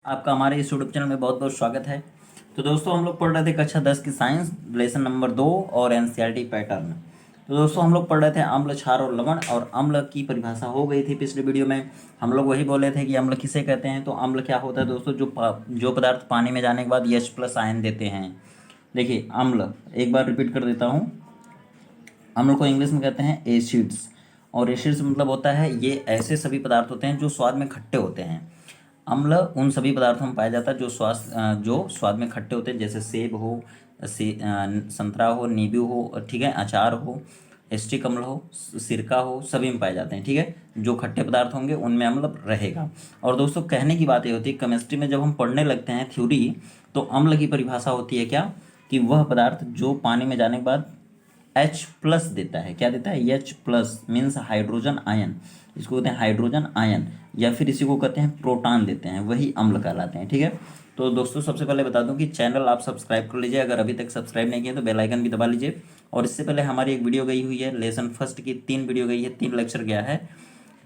आपका हमारे इस यूट्यूब चैनल में बहुत बहुत स्वागत है। तो दोस्तों हम लोग पढ़ रहे थे कक्षा 10 की साइंस लेसन नंबर 2 और एनसीईआरटी पैटर्न। तो दोस्तों हम लोग पढ़ रहे थे अम्ल, क्षार और लवण, और अम्ल की परिभाषा हो गई थी पिछले वीडियो में। हम लोग वही बोले थे कि अम्ल किसे कहते हैं। तो अम्ल क्या होता है दोस्तों, जो पदार्थ पानी में जाने के बाद H+ आयन देते हैं। देखिए अम्ल, एक बार रिपीट कर देता हूँ। अम्ल को इंग्लिश में कहते हैं एसिड्स, और एसिड्स मतलब होता है ये ऐसे सभी पदार्थ होते हैं जो स्वाद में खट्टे होते हैं। अम्ल उन सभी पदार्थों में पाया जाता है जो स्वाद में खट्टे होते हैं, जैसे सेब हो, संतरा हो, नींबू हो, ठीक है, अचार हो, एस्टिक अम्ल हो, सिरका हो, सभी में पाए जाते हैं। ठीक है, जो खट्टे पदार्थ होंगे उनमें अम्ल रहेगा। और दोस्तों कहने की बात ये होती है, केमिस्ट्री में जब हम पढ़ने लगते हैं थ्योरी, तो अम्ल की परिभाषा होती है क्या, कि वह पदार्थ जो पानी में जाने के बाद H+ देता है। क्या देता है? H+ means hydrogen ion. इसको कहते हैं हाइड्रोजन आयन, या फिर इसी को कहते हैं प्रोटॉन देते हैं, वही अम्ल कहलाते हैं। ठीक है, तो दोस्तों सबसे पहले बता दूं कि चैनल आप सब्सक्राइब कर लीजिए, अगर अभी तक सब्सक्राइब नहीं किया तो बेल आइकन भी दबा लीजिए। और इससे पहले हमारी एक वीडियो गई हुई है लेसन फर्स्ट की, 3 वीडियो गई है, 3 लेक्चर गया है।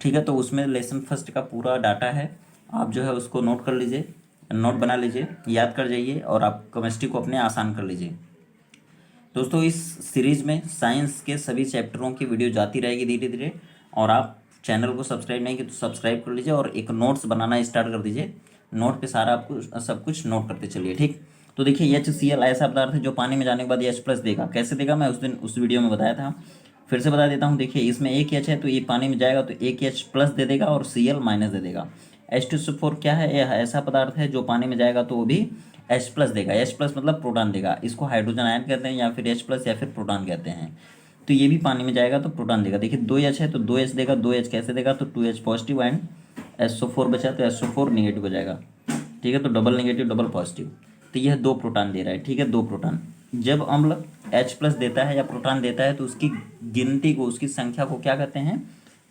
ठीक है, तो उसमें लेसन फर्स्ट का पूरा डाटा है, आप जो है उसको नोट कर लीजिए, नोट बना लीजिए, याद कर जाइए, और आप केमिस्ट्री को अपने आसान कर लीजिए। दोस्तों इस सीरीज में साइंस के सभी चैप्टरों की वीडियो जाती रहेगी धीरे धीरे, और आप चैनल को सब्सक्राइब नहीं किए तो सब्सक्राइब कर लीजिए, और एक नोट्स बनाना स्टार्ट कर दीजिए। नोट पे सारा आपको सब कुछ नोट करते चलिए। ठीक, तो देखिए HCl ऐसा पदार्थ है जो पानी में जाने के बाद H+ देगा। कैसे देगा, मैं उस दिन उस वीडियो में बताया था, फिर से बता देता हूँ। देखिए इसमें एक H है, तो ये पानी में जाएगा तो एक H+ दे देगा और Cl- दे देगा। H2SO4 क्या है, यह ऐसा पदार्थ है जो पानी में जाएगा तो वो भी H+ देगा। H+ मतलब प्रोटॉन देगा, इसको हाइड्रोजन आयन कहते हैं, या फिर H+ या फिर प्रोटॉन कहते हैं। तो ये भी पानी में जाएगा तो प्रोटॉन देगा। देखिए 2H है तो 2H देगा, 2H कैसे देगा, तो 2H पॉजिटिव एंड SO4 बचा तो SO4 निगेटिव हो जाएगा। ठीक है, तो डबल नेगेटिव डबल पॉजिटिव, तो यह 2 प्रोटॉन दे रहा है। ठीक है, 2 प्रोटॉन। जब अम्ल H+ देता है या प्रोटॉन देता है तो उसकी गिनती को, उसकी संख्या को क्या कहते हैं,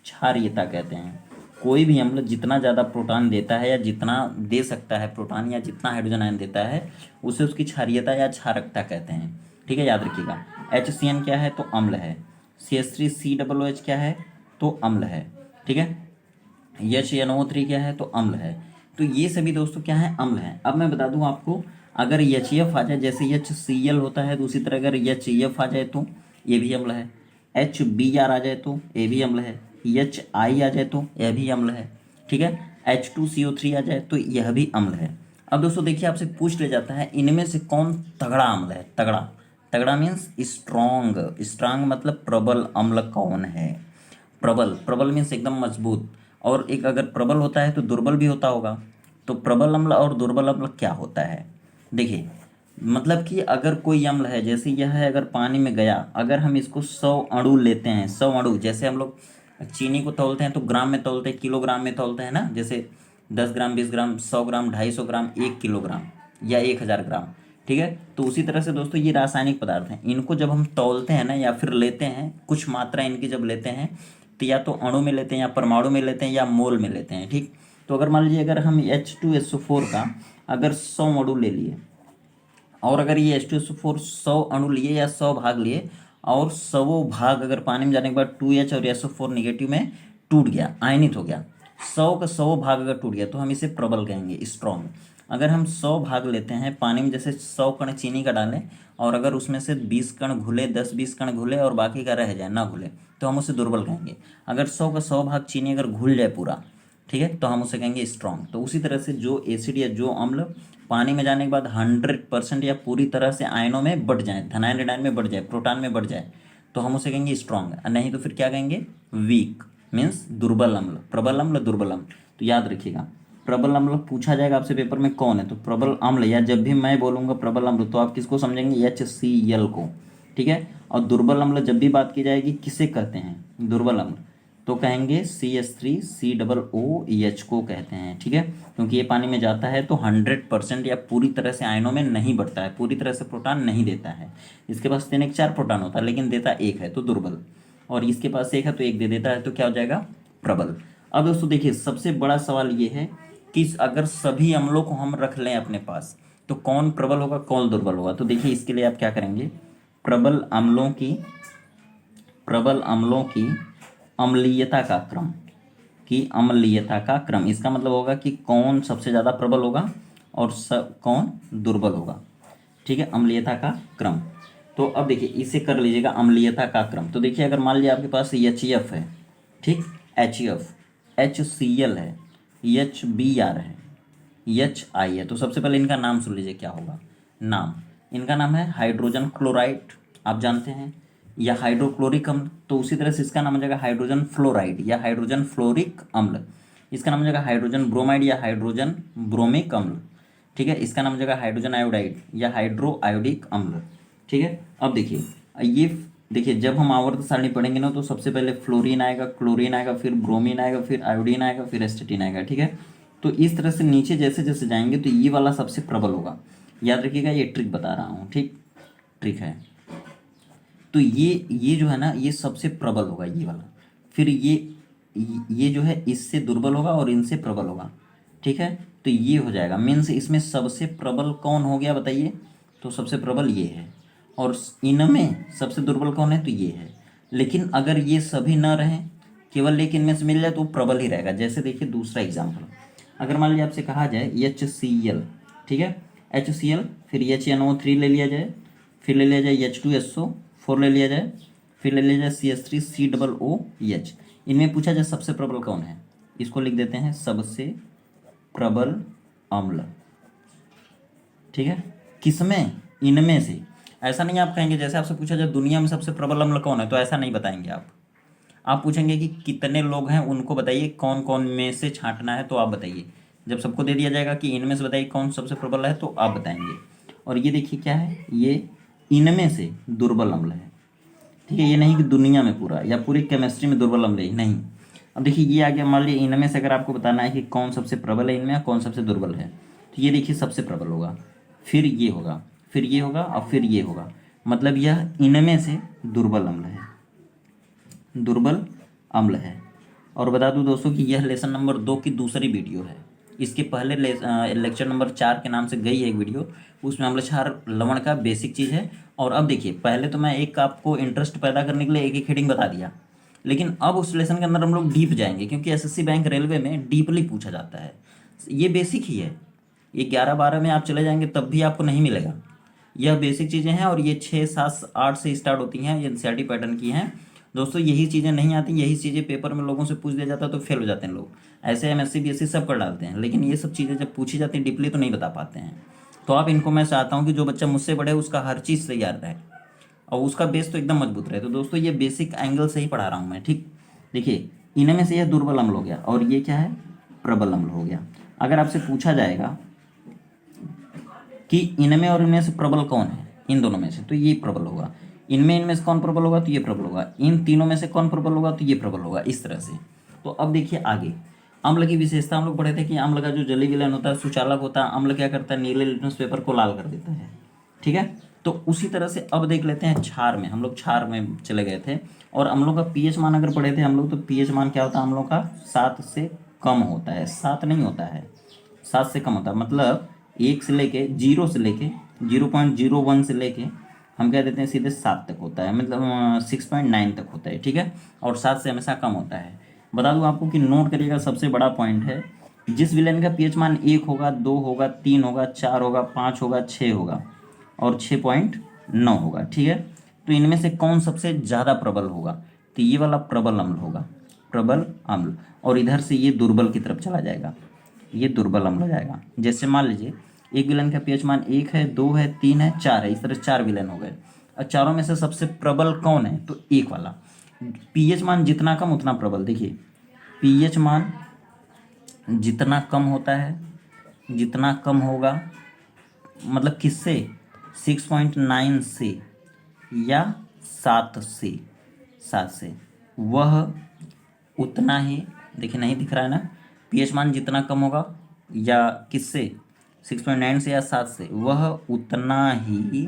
क्षारीयता कहते हैं। कोई भी अम्ल जितना ज़्यादा प्रोटॉन देता है या जितना दे सकता है प्रोटॉन, या जितना हाइड्रोजन आयन देता है, उसे उसकी क्षारीयता या क्षारकता कहते हैं। ठीक है, याद रखिएगा। HCN क्या है, तो अम्ल है। CH3COOH क्या है, तो अम्ल है। ठीक है, HNO3 क्या है, तो अम्ल है। तो ये सभी दोस्तों क्या है, अम्ल हैं। अब मैं बता दूं आपको, अगर HF आ जाए, जैसे HCl होता है, तो उसी तरह अगर HF आ जाए तो ये भी अम्ल है। HBr आ जाए तो ये भी अम्ल है। HI आ जाए तो यह भी अम्ल है। ठीक है, H2CO3 आ जाए तो यह भी अम्ल है। अब दोस्तों देखिए, आपसे पूछ लिया जाता है इनमें से कौन तगड़ा अम्ल है। तगड़ा, तगड़ा मीन्स स्ट्रॉन्ग। स्ट्रांग मतलब प्रबल अम्ल कौन है। प्रबल, प्रबल मीन्स एकदम मजबूत। और एक अगर प्रबल होता है तो दुर्बल भी होता होगा। तो प्रबल अम्ल और दुर्बल अम्ल क्या होता है, देखिए मतलब कि अगर कोई अम्ल है, जैसे यह है, अगर पानी में गया, अगर हम इसको 100 अणु लेते हैं, 100 अणु, जैसे हम लोग चीनी को तौलते हैं तो ग्राम में तौलते हैं, किलोग्राम में तौलते हैं ना, जैसे 10 ग्राम, 20 ग्राम, 100 ग्राम, 250 ग्राम, 1 किलोग्राम या 1000 ग्राम। ठीक है, तो उसी तरह से दोस्तों ये रासायनिक पदार्थ हैं, इनको जब हम तौलते हैं ना, या फिर लेते हैं, कुछ मात्रा इनकी जब लेते हैं, तो या तो अणु में लेते हैं, या परमाणु में लेते हैं, या मोल में लेते हैं। ठीक, तो अगर मान लीजिए अगर हम H2SO4 का अगर 100 अणु ले लिए, और अगर ये H2SO4 100 अणु लिए या 100 भाग लिए, और 100 भाग अगर पानी में जाने के बाद 2H और SO4 निगेटिव में टूट गया, आयनित हो गया, 100 का 100 भाग अगर टूट गया, तो हम इसे प्रबल कहेंगे, स्ट्रॉन्ग। अगर हम 100 भाग लेते हैं पानी में, जैसे 100 कण चीनी का डालें, और अगर उसमें से 20 कण घुले, 10-20 कण घुले और बाकी का रह जाए, ना घुले, तो हम उसे दुर्बल कहेंगे। अगर 100 का 100 भाग चीनी अगर घुल जाए पूरा, ठीक है, तो हम उसे कहेंगे स्ट्रॉन्ग। तो उसी तरह से जो एसिड या जो अम्ल पानी में जाने के बाद 100% या पूरी तरह से आयनों में बढ़ जाए, धनायन ऋणायन में बढ़ जाए, प्रोटॉन में बढ़ जाए, तो हम उसे कहेंगे स्ट्रॉन्ग। नहीं तो फिर क्या कहेंगे, वीक मीन्स दुर्बल अम्ल। प्रबल अम्ल, दुर्बल अम्ल, तो याद रखिएगा। प्रबल अम्ल पूछा जाएगा आपसे पेपर में कौन है, तो प्रबल अम्ल, या जब भी मैं बोलूंगा प्रबल अम्ल तो आप किसको समझेंगे, HCl को। ठीक है, और दुर्बल अम्ल जब भी बात की जाएगी किसे कहते हैं, दुर्बल अम्ल, तो कहेंगे CH3COOH को कहते हैं। ठीक है, क्योंकि ये पानी में जाता है तो 100% या पूरी तरह से आयनों में नहीं बढ़ता है, पूरी तरह से प्रोटॉन नहीं देता है। इसके पास 3 1 4 प्रोटॉन होता है, लेकिन देता एक है तो दुर्बल, और इसके पास एक है तो एक दे देता है, तो क्या हो जाएगा, प्रबल। अब दोस्तों देखिए, सबसे बड़ा सवाल ये है कि अगर सभी अम्लों को हम रख लें अपने पास, तो कौन प्रबल होगा, कौन दुर्बल होगा। तो देखिए इसके लिए आप क्या करेंगे, प्रबल अम्लों की, प्रबल अम्लों की अम्लीयता का क्रम, कि अम्लीयता का क्रम। इसका मतलब होगा कि कौन सबसे ज़्यादा प्रबल होगा और कौन दुर्बल होगा। ठीक है, अम्लीयता का क्रम। तो अब देखिए इसे कर लीजिएगा अम्लीयता का क्रम। तो देखिए अगर मान लिया आपके पास HF है, ठीक, HF, HCl है, HBr है, HI है, तो सबसे पहले इनका नाम सुन लीजिए क्या होगा। नाम, इनका नाम है हाइड्रोजन क्लोराइड, आप जानते हैं, या हाइड्रोक्लोरिक अम्ल। तो उसी तरह से इसका नाम हो जाएगा हाइड्रोजन फ्लोराइड या हाइड्रोजन फ्लोरिक अम्ल। इसका नाम हो जाएगा हाइड्रोजन ब्रोमाइड या हाइड्रोजन ब्रोमिक अम्ल। ठीक है, इसका नाम हो जाएगा हाइड्रोजन आयोडाइड या हाइड्रो आयोडिक अम्ल। ठीक है, अब देखिए ये, देखिए जब हम आवर्त सारणी पढ़ेंगे ना तो सबसे पहले फ्लोरीन आएगा, क्लोरीन आएगा, फिर ब्रोमीन आएगा, फिर आयोडीन आएगा, फिर एस्टेटिन आएगा। ठीक है, तो इस तरह से नीचे जैसे जैसे जाएंगे तो ये वाला सबसे प्रबल होगा। याद रखिएगा, ये ट्रिक बता रहा हूँ, ठीक, ट्रिक है। तो ये जो है ना ये सबसे प्रबल होगा ये वाला। फिर ये जो है इससे दुर्बल होगा और इनसे प्रबल होगा। ठीक है, तो ये हो जाएगा मीन्स इसमें सबसे प्रबल कौन हो गया बताइए। तो सबसे प्रबल ये है और इनमें सबसे दुर्बल कौन है, तो ये है। लेकिन अगर ये सभी न रहें, केवल एक इनमें से मिल जाए तो वो प्रबल ही रहेगा। जैसे देखिए दूसरा एग्जाम्पल, अगर मान लीजिए आपसे कहा जाए HCl, ठीक है, HCl, फिर HNO3 ले लिया जाए, फिर ले लिया जाए H2SO4 ले लिया जाए, फिर ले लिया जाए CH3COOH। इनमें पूछा जाए सबसे प्रबल कौन है, इसको लिख देते हैं सबसे प्रबल अम्ल। ठीक है, किसमें, इनमें से। ऐसा नहीं आप कहेंगे जैसे आपसे पूछा जाए दुनिया में सबसे प्रबल अम्ल कौन है, तो ऐसा नहीं बताएंगे आप पूछेंगे कि कितने लोग हैं उनको बताइए, कौन कौन में से छांटना है तो आप बताइए। जब सबको दे दिया जाएगा कि इनमें से बताइए कौन सबसे प्रबल है तो आप बताएंगे। और ये देखिए क्या है, ये इनमें से दुर्बल अम्ल है। ठीक है, ये नहीं कि दुनिया में पूरा या पूरी केमिस्ट्री में दुर्बल अम्ल है, नहीं। अब देखिए ये आ गया, मान लीजिए इनमें से अगर आपको बताना है कि कौन सबसे प्रबल है इनमें, कौन सबसे दुर्बल है, तो ये देखिए सबसे प्रबल होगा, फिर ये होगा, फिर ये होगा और फिर ये होगा। मतलब यह इनमें से दुर्बल अम्ल है, दुर्बल अम्ल है। और बता दूं दोस्तों कि यह लेसन नंबर 2 की दूसरी वीडियो है। इसके पहले लेक्चर नंबर 4 के नाम से गई है एक वीडियो, उसमें अम्ल क्षार लवण का बेसिक चीज़ है। और अब देखिए पहले तो मैं एक आपको इंटरेस्ट पैदा करने के लिए एक एक हेडिंग बता दिया, लेकिन अब उस लेसन के अंदर हम लोग डीप जाएंगे, क्योंकि एसएससी बैंक रेलवे में डीपली पूछा जाता है। ये बेसिक ही है, ये 11-12 में आप चले जाएंगे तब भी आपको नहीं मिलेगा। यह बेसिक चीज़ें हैं और ये 6, 7, 8 से स्टार्ट होती हैं, ये एनसीईआरटी पैटर्न की हैं दोस्तों। यही चीज़ें नहीं आती, यही चीज़ें पेपर में लोगों से पूछ दिया जाता है तो फेल हो जाते हैं लोग। ऐसे एमएससी बीएससी सब कर डालते हैं, लेकिन ये सब चीज़ें जब पूछी जाती हैं डीपली तो नहीं बता पाते हैं। तो आप इनको, मैं चाहता हूँ कि जो बच्चा मुझसे बड़े उसका हर चीज़ तैयार रहे और उसका बेस तो एकदम मजबूत रहे। तो दोस्तों ये बेसिक एंगल से ही पढ़ा रहा हूँ मैं, ठीक। देखिए इनमें से यह दुर्बल अम्ल हो गया और ये क्या है, प्रबल अम्ल हो गया। अगर आपसे पूछा जाएगा कि इनमें और इनमें से प्रबल कौन है, इन दोनों में से, तो ये प्रबल होगा। इनमें से कौन प्रबल होगा, तो ये प्रबल होगा। इन तीनों में से कौन प्रबल होगा, तो ये प्रबल होगा, इस तरह से। तो अब देखिए आगे अम्ल की विशेषता हम लोग पढ़े थे कि अम्ल का जो जलीय विलयन होता है सुचालक होता है। अम्ल क्या करता है, नीले लिटमस पेपर को लाल कर देता है। ठीक है, तो उसी तरह से अब देख लेते हैं क्षार में। हम लोग क्षार में चले गए थे और अम्लों का पीएच मान अगर पढ़े थे हम लोग, तो पीएच मान क्या होता है अम्लों का, 7 से कम होता है। 7 नहीं होता है, 7 से कम होता है। मतलब 1 से लेके 0 से लेके 0.01 से लेके हम कह देते हैं सीधे 7 तक होता है, मतलब 6.9 तक होता है। ठीक है, और 7 से हमेशा कम होता है। बता दूं आपको कि नोट करिएगा, सबसे बड़ा पॉइंट है, जिस विलेन का पीएच मान 1 होगा, 2 होगा, 3 होगा, 4 होगा, 5 होगा, 6 होगा और 6.9 होगा। ठीक है, तो इनमें से कौन सबसे ज़्यादा प्रबल होगा, तो ये वाला प्रबल अम्ल होगा, प्रबल अम्ल। और इधर से ये दुर्बल की तरफ चला जाएगा, ये दुर्बल अम्ल हो जाएगा। जैसे मान लीजिए एक विलेन का पीएच मान 1 है, 2 है, 3 है, 4 है, इस तरह 4 विलेन हो गए। और चारों में से सबसे प्रबल कौन है, तो एक वाला। पीएच मान जितना कम उतना प्रबल। देखिए पीएच मान जितना कम होता है, जितना कम होगा, मतलब किससे, 6.9 से या 7 से वह उतना ही, देखिए नहीं दिख रहा है ना, पीएच मान जितना कम होगा या किससे, 6.9 से या 7 से, वह उतना ही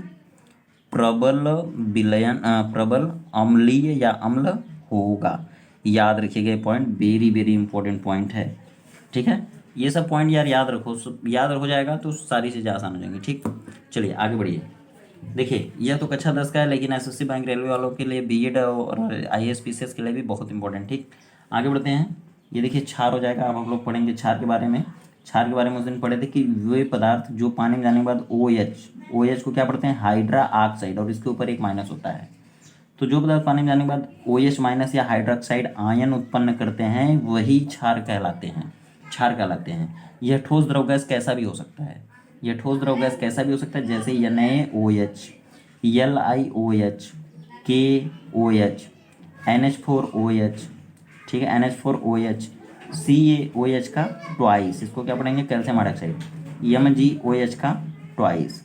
प्रबल विलयन प्रबल अम्लीय या अम्ल होगा। याद रखिएगा, ये point very very important point है। ठीक है, ये सब पॉइंट यार याद रखो, याद हो जाएगा तो सारी चीज़ें आसान हो जाएंगी। ठीक, चलिए आगे बढ़िए। देखिए यह तो कक्षा 10 का है, लेकिन एसएससी बैंक रेलवे वालों के लिए बीएड और आईएएस पीसीएस के लिए भी बहुत इंपॉर्टेंट। ठीक, आगे बढ़ते हैं। ये देखिए क्षार हो जाएगा। अब हम लोग पढ़ेंगे क्षार के बारे में। क्षार के बारे में उस दिन पढ़े थे कि वे पदार्थ जो पानी में जाने के बाद OH को क्या पढ़ते हैं, हाइड्रा ऑक्साइड, और इसके ऊपर एक माइनस होता है। तो जो पदार्थ पानी में जाने के बाद OH माइनस या हाइड्रोक्साइड आयन उत्पन्न करते हैं वही क्षार कहलाते हैं, क्षार कहलाते हैं। यह ठोस द्रव गैस कैसा भी हो सकता है, यह ठोस द्रव गैस कैसा भी हो सकता है, जैसे NaOH, LiOH, KOH, NH4OH, ठीक है, NH4OH, CaOH का ट्वाइस, इसको क्या पढ़ेंगे, कैल्शियम हाइड्रोक्साइड, MgOH का ट्वाइस,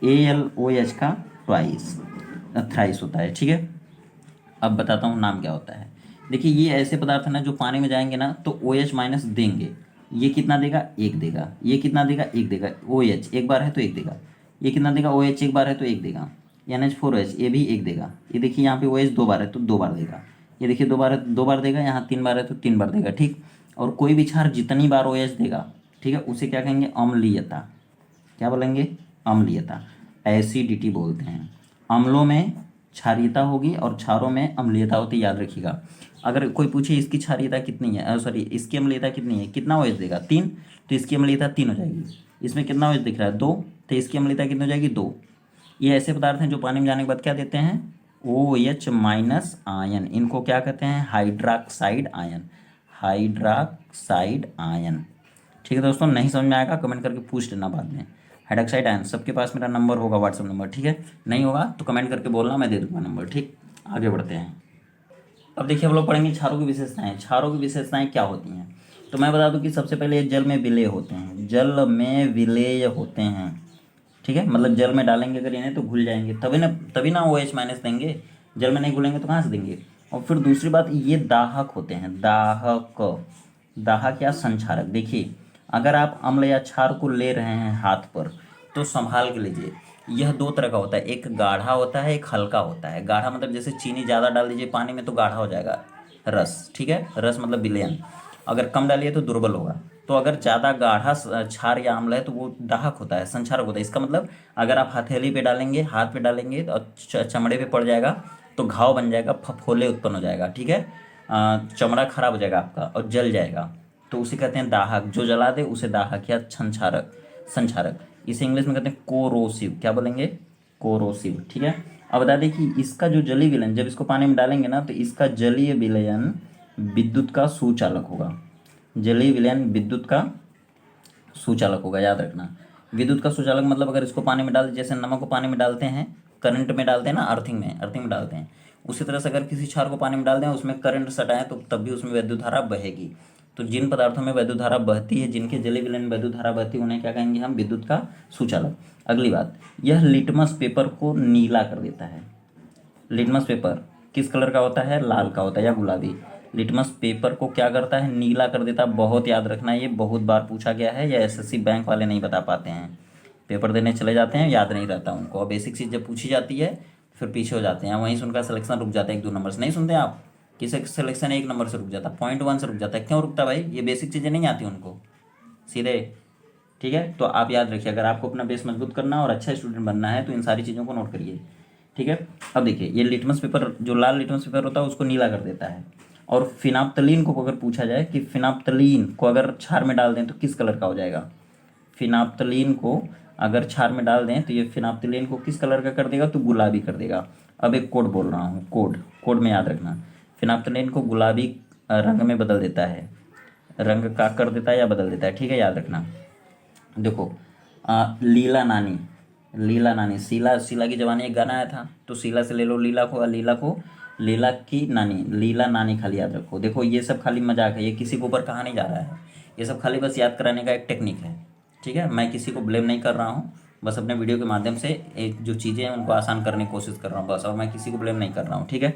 AlOH का ट्वाइस, थ्राइस होता है, ठीक है। अब बताता हूँ नाम क्या होता है। देखिए ये ऐसे पदार्थ है ना जो पानी में जाएंगे ना तो OH माइनस देंगे। ये कितना देगा, एक देगा। ये कितना देगा, एक देगा। OH एक बार है तो एक देगा। ये कितना देगा, OH एक बार है तो एक देगा। NH4OH ये भी एक देगा। ये देखिए यहाँ पे OH दो बार है तो दो बार देगा। ये देखिए दो बार है तो दो बार देगा। यहाँ तीन बार है तो तीन बार देगा, ठीक। और कोई भी क्षार जितनी बार OH देगा, ठीक है, उसे क्या कहेंगे, अम्लीयता। क्या बोलेंगे, अम्लीयता, एसिडिटी बोलते हैं। अम्लों में क्षारीयता होगी और क्षारों में अम्लीयता होती, याद रखिएगा। अगर कोई पूछे इसकी क्षारीयता कितनी है, सॉरी इसकी अम्लीयता कितनी है, कितना OH देगा, 3, तो इसकी अम्लीयता 3 हो जाएगी। इसमें कितना OH दिख रहा है, 2, तो इसकी अम्लीयता कितनी हो जाएगी, 2। ये ऐसे पदार्थ हैं जो पानी में जाने के बाद क्या देते हैं, OH माइनस आयन। इनको क्या कहते हैं, हाइड्रोक्साइड आयन, हाइड्रोक्साइड आयन। ठीक है दोस्तों, नहीं समझ में आएगा कमेंट करके पूछ लेना बाद में। हाइड्रोक्साइड आयन, सबके पास मेरा नंबर होगा, व्हाट्सअप नंबर, ठीक है। नहीं होगा तो कमेंट करके बोलना, मैं दे दूंगा नंबर, ठीक। आगे बढ़ते हैं। अब देखिए हम लोग पढ़ेंगे क्षारों की विशेषताएं। क्षारों की विशेषताएं क्या होती हैं, तो मैं बता दूं कि सबसे पहले ये जल में विलेय होते हैं, जल में विलेय होते हैं, ठीक है। मतलब जल में डालेंगे अगर इन्हें तो घुल जाएंगे, तभी ना OH माइनस देंगे। जल में नहीं घुलेंगे तो कहाँ से देंगे। और फिर दूसरी बात, ये दाहक होते हैं, दाहक, दाहक या संक्षारक। देखिए अगर आप अम्ल या क्षार को ले रहे हैं हाथ पर तो संभाल के लीजिए। यह दो तरह का होता है, एक गाढ़ा होता है, एक हल्का होता है। गाढ़ा मतलब जैसे चीनी ज़्यादा डाल दीजिए पानी में तो गाढ़ा हो जाएगा रस, ठीक है, रस मतलब विलयन। अगर कम डालिए तो दुर्बल होगा। तो अगर ज़्यादा गाढ़ा क्षार या अम्ल है तो वो दाहक होता है, संक्षारक होता है। इसका मतलब अगर आप हथेली पे डालेंगे, हाथ पे डालेंगे तो चमड़े पे पड़ जाएगा तो घाव बन जाएगा, फफोले उत्पन्न हो जाएगा, ठीक है। चमड़ा खराब हो जाएगा आपका और जल जाएगा, तो उसे कहते हैं दाहक। जो जला दे उसे दाहक या संक्षारक, संक्षारक। इसे इंग्लिश में कहते हैं कोरोसिव। क्या बोलेंगे, कोरोसिव, ठीक है। अब बता दें कि इसका जो जलीय विलयन, जब इसको पानी में डालेंगे ना तो इसका जलीय विलयन विद्युत का सुचालक होगा। जलीय विलयन विद्युत का सुचालक होगा, याद रखना। विद्युत का सुचालक मतलब अगर इसको पानी में डाल, जैसे नमक को पानी में डालते हैं, करंट में डालते हैं ना, अर्थिंग में डालते हैं, उसी तरह से अगर किसी क्षार को पानी में डाल दें, उसमें करंट सटाएं तो तब भी उसमें वैद्युत धारा बहेगी। तो जिन पदार्थों में वैद्युत धारा बहती है, जिनके जलीय विलयन में वैद्युत धारा बहती है, उन्हें क्या कहेंगे हम, विद्युत का सुचालक। अगली बात, यह लिटमस पेपर को नीला कर देता है। लिटमस पेपर किस कलर का होता है, लाल का होता है या गुलाबी। लिटमस पेपर को क्या करता है, नीला कर देता है। बहुत याद रखना, ये बहुत बार पूछा गया है, या एसएससी बैंक वाले नहीं बता पाते हैं, पेपर देने चले जाते हैं, याद नहीं रहता उनको। और बेसिक चीज़ जब पूछी जाती है फिर पीछे हो जाते हैं, वहीं से उनका सिलेक्शन रुक जाता है, 1-2 नंबर से। नहीं सुनते आप, किसी सिलेक्शन 1 नंबर से रुक जाता है, 0.1 से रुक जाता है। क्यों रुकता है भाई, ये बेसिक चीज़ें नहीं आती उनको सीधे, ठीक है। तो आप याद रखिए, अगर आपको अपना बेस मजबूत करना और अच्छा स्टूडेंट बनना है तो इन सारी चीज़ों को नोट करिए, ठीक है। अब देखिए ये लिटमस पेपर, जो लाल लिटमस पेपर होता है उसको नीला कर देता है। और फिनाप्तलीन को अगर पूछा जाए कि फिनाप्तलीन को अगर क्षार में डाल दें तो किस कलर का हो जाएगा, फिनाप्तलीन को अगर क्षार में डाल दें तो ये फिनाप्तलीन को किस कलर का कर देगा, तो गुलाबी कर देगा। अब एक कोड बोल रहा हूँ, कोड में याद रखना, फिनाप्तलीन को गुलाबी रंग में बदल देता है, रंग का कर देता है या बदल देता है, ठीक है, याद रखना। देखो लीला नानी, लीला नानी, शीला की जवानी एक गाना आया था, तो शीला से ले लो लीला को, लीला को लीला की नानी, लीला नानी, खाली याद रखो। देखो ये सब खाली मजाक है, ये किसी के ऊपर कहा नहीं जा रहा है, ये सब खाली बस याद कराने का एक टेक्निक है, ठीक है। मैं किसी को ब्लेम नहीं कर रहा हूँ, बस अपने वीडियो के माध्यम से एक जो चीज़ें हैं उनको आसान करने की कोशिश कर रहा हूँ बस, और मैं किसी को ब्लेम नहीं कर रहा हूँ, ठीक है।